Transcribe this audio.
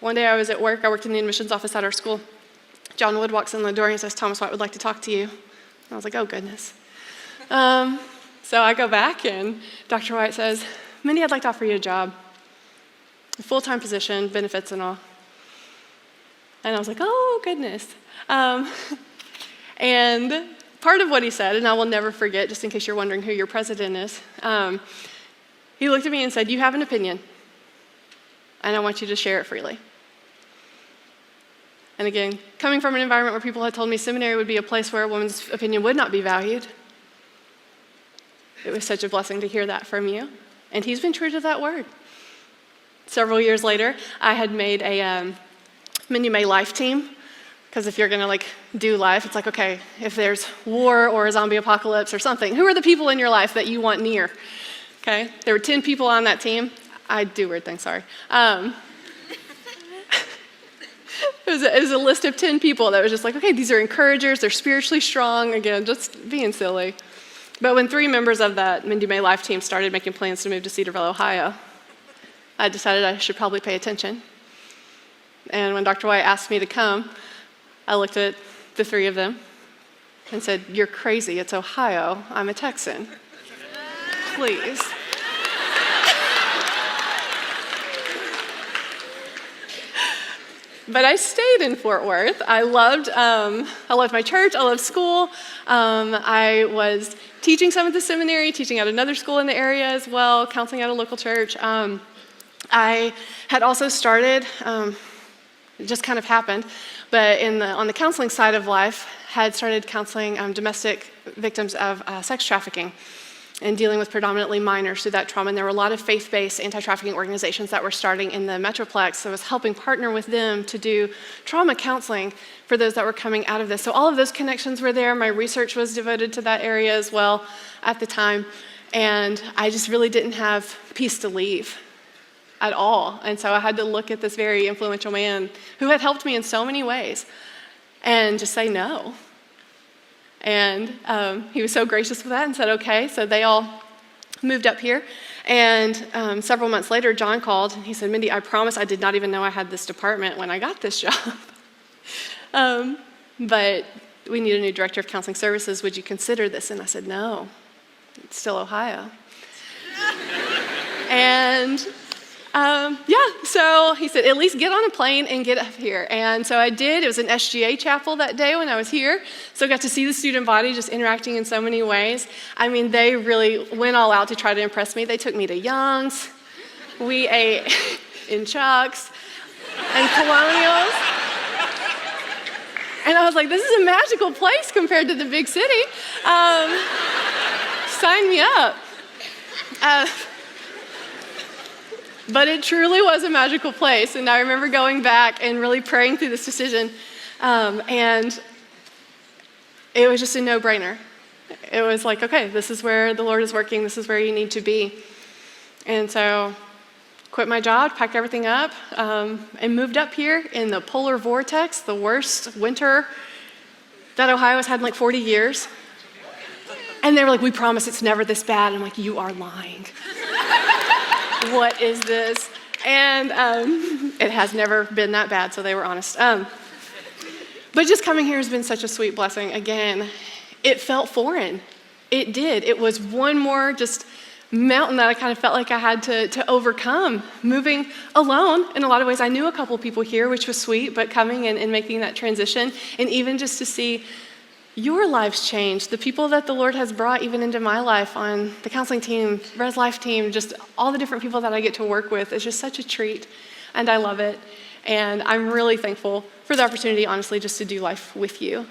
One day I was at work. I worked in the admissions office at our school. John Wood walks in the door and he says, "Thomas White would like to talk to you." And I was like, oh, goodness. So I go back and Dr. White says, "Mindy, I'd like to offer you a job. A full-time position, benefits and all." And I was like, oh, goodness. And part of what he said, and I will never forget, just in case you're wondering who your president is, he looked at me and said, "You have an opinion, and I want you to share it freely." And again, coming from an environment where people had told me seminary would be a place where a woman's opinion would not be valued, it was such a blessing to hear that from you. And he's been true to that word. Several years later, I had made a Mindy May life team, because if you're gonna do life, it's like, okay, if there's war or a zombie apocalypse or something, who are the people in your life that you want near? Okay, there were 10 people on that team. I do weird things, sorry. It was a list of 10 people that was just like, okay, these are encouragers, they're spiritually strong, again, just being silly. But when 3 members of that Mindy May life team started making plans to move to Cedarville, Ohio, I decided I should probably pay attention. And when Dr. White asked me to come, I looked at the 3 of them and said, "You're crazy, it's Ohio, I'm a Texan. Please." But I stayed in Fort Worth. I loved my church, I loved school. I was teaching some at the seminary, teaching at another school in the area as well, counseling at a local church. I had also started, it just kind of happened, but on the counseling side of life, had started counseling domestic victims of sex trafficking and dealing with predominantly minors through that trauma. And there were a lot of faith-based anti-trafficking organizations that were starting in the Metroplex. So I was helping partner with them to do trauma counseling for those that were coming out of this. So all of those connections were there. My research was devoted to that area as well at the time. And I just really didn't have peace to leave at all. And so I had to look at this very influential man who had helped me in so many ways and just say no. And he was so gracious with that and said, okay. So they all moved up here. And several months later, John called and he said, "Mindy, I promise I did not even know I had this department when I got this job. But we need a new director of counseling services. Would you consider this?" And I said, "No, it's still Ohio." And so he said, "At least get on a plane and get up here." And so I did. It was an SGA chapel that day when I was here. So I got to see the student body just interacting in so many ways. I mean, they really went all out to try to impress me. They took me to Young's. We ate in Chuck's and Colonial's. And I was like, this is a magical place compared to the big city. Sign me up. But it truly was a magical place. And I remember going back and really praying through this decision. And it was just a no-brainer. It was like, okay, this is where the Lord is working. This is where you need to be. And so quit my job, packed everything up, and moved up here in the polar vortex, the worst winter that Ohio has had in like 40 years. And they were like, "We promise it's never this bad." I'm like, "You are lying. What is this?" And it has never been that bad, so they were honest. But just coming here has been such a sweet blessing. Again, it felt foreign. It did. It was one more just mountain that I kind of felt like I had to overcome. Moving alone, in a lot of ways, I knew a couple people here, which was sweet, but coming and making that transition, and even just to see your lives change, the people that the Lord has brought even into my life on the counseling team, Res Life team, just all the different people that I get to work with, is just such a treat, and I love it. And I'm really thankful for the opportunity, honestly, just to do life with you.